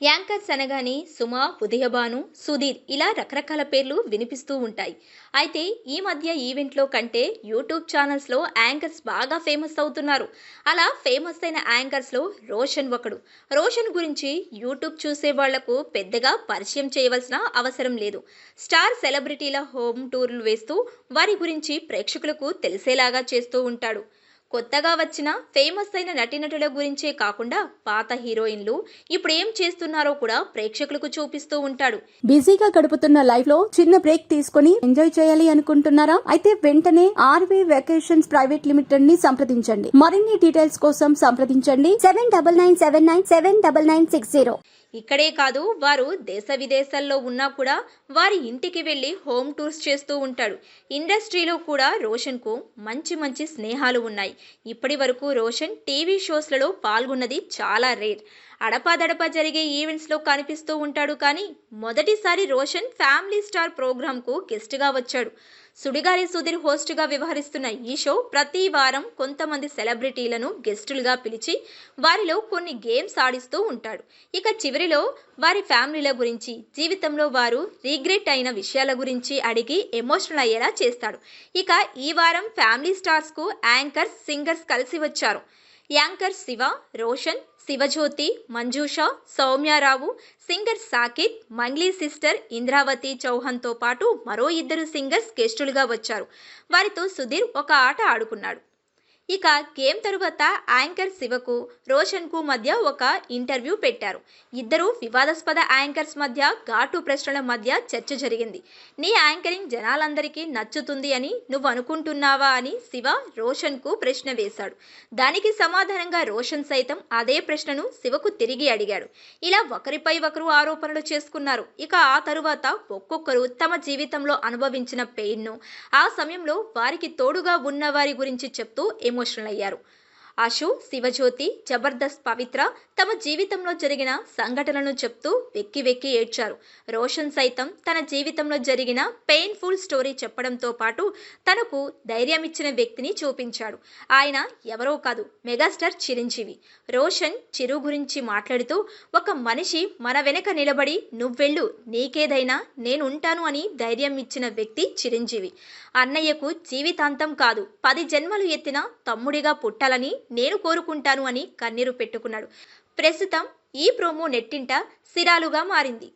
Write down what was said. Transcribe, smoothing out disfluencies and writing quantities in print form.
Anchors అనగానే సుమ, ఉదయభాను, సుధీర్ ఇలా రకరకాల పేర్లు వినిపిస్తూ ఉంటాయి. అయితే ఈ మధ్య ఈవెంట్లో కంటే యూట్యూబ్ ఛానల్స్లో యాంకర్స్ బాగా ఫేమస్ అవుతున్నారు. అలా ఫేమస్ అయిన యాంకర్స్లో రోషన్ ఒకడు. రోషన్ గురించి యూట్యూబ్ చూసే వాళ్లకు పెద్దగా పరిచయం చేయవలసిన అవసరం లేదు. స్టార్ సెలబ్రిటీల హోమ్ టూర్లు వేస్తూ వారి గురించి ప్రేక్షకులకు తెలిసేలాగా చేస్తూ ఉంటాడు. కొత్తగా వచ్చిన ఫేమస్ అయిన నటీనటుల గురించే కాకుండా పాత హీరోయిన్లు ఇప్పుడు ఏం చేస్తున్నారో కూడా ప్రేక్షకులకు చూపిస్తూ ఉంటాడు. బిజీగా గడుపుతున్న లైఫ్ లో చిన్న బ్రేక్ తీసుకుని ఎంజాయ్ చేయాలి అనుకుంటున్నారా? అయితే వెంటనే ఆర్వీ వెకేషన్స్ ప్రైవేట్ లిమిటెడ్ ని సంప్రదించండి. మరిన్ని డీటెయిల్స్ కోసం సంప్రదించండి 7997979960. ఇక్కడే కాదు, వారు దేశ విదేశాల్లో ఉన్నా కూడా వారి ఇంటికి వెళ్ళి హోమ్ టూర్స్ చేస్తూ ఉంటాడు. ఇండస్ట్రీలో కూడా రోషన్కు మంచి మంచి స్నేహాలు ఉన్నాయి. ఇప్పటి వరకు రోషన్ టీవీ షోస్లలో పాల్గొన్నది చాలా రేర్. అడపాదడపా జరిగే ఈవెంట్స్లో కనిపిస్తూ ఉంటాడు. కానీ మొదటిసారి రోషన్ ఫ్యామిలీ స్టార్ ప్రోగ్రాంకు గెస్ట్గా వచ్చాడు. సుడిగాలి సుధీర్ హోస్ట్గా వ్యవహరిస్తున్న ఈ షో ప్రతి వారం కొంతమంది సెలబ్రిటీలను గెస్టులుగా పిలిచి వారిలో కొన్ని గేమ్స్ ఆడిస్తూ ఉంటాడు. ఇక చివరిలో వారి ఫ్యామిలీల గురించి, జీవితంలో వారు రిగ్రెట్ అయిన విషయాల గురించి అడిగి ఎమోషనల్ అయ్యేలా చేస్తాడు. ఇక ఈ వారం ఫ్యామిలీ స్టార్స్కు యాంకర్స్, సింగర్స్ కలిసి వచ్చారు. Anchor Shiva, Roshan, Shivajyothi, Manjusha, Soumya Rao, singer Sakith, Mangli sister Indravathi చౌహాన్తో పాటు మరో ఇద్దరు సింగర్స్ గెస్టులుగా వచ్చారు. వారితో సుధీర్ ఒక ఆట ఆడుకున్నాడు. ఇక గేమ్ తరువాత యాంకర్ శివకు, రోషన్కు మధ్య ఒక ఇంటర్వ్యూ పెట్టారు. ఇద్దరు వివాదాస్పద యాంకర్స్ మధ్య ఘాటు ప్రశ్నల మధ్య చర్చ జరిగింది. నీ యాంకరింగ్ జనాలందరికీ నచ్చుతుంది అని నువ్వు అనుకుంటున్నావా అని శివ రోషన్కు ప్రశ్న వేశాడు. దానికి సమాధానంగా రోషన్ సైతం అదే ప్రశ్నను శివకు తిరిగి అడిగాడు. ఇలా ఒకరిపై ఒకరు ఆరోపణలు చేసుకున్నారు. ఇక ఆ తరువాత ఒక్కొక్కరు తమ జీవితంలో అనుభవించిన పెయిన్ను, ఆ సమయంలో వారికి తోడుగా ఉన్న వారి గురించి చెప్తూ ఎమోషనల్ అయ్యారు. అశు, శివజ్యోతి, జబర్దస్త్ పవిత్ర తమ జీవితంలో జరిగిన సంఘటనలను చెప్తూ వెక్కి వెక్కి ఏడ్చారు. రోషన్ సైతం తన జీవితంలో జరిగిన పెయిన్ఫుల్ స్టోరీ చెప్పడంతో పాటు తనకు ధైర్యం ఇచ్చిన వ్యక్తిని చూపించాడు. ఆయన ఎవరో కాదు, మెగాస్టార్ చిరంజీవి. రోషన్ చిరు గురించి మాట్లాడుతూ, ఒక మనిషి మన వెనక నిలబడి నువ్వెళ్ళు, నీకేదైనా నేనుంటాను అని ధైర్యం ఇచ్చిన వ్యక్తి చిరంజీవి. అన్నయ్యకు జీవితాంతం కాదు 10 జన్మలు ఎత్తిన తమ్ముడిగా పుట్టాలని నేను కోరుకుంటాను అని కన్నీరు పెట్టుకున్నాడు. ప్రస్తుతం ఈ ప్రోమో నెట్టింట సిరాలుగా మారింది.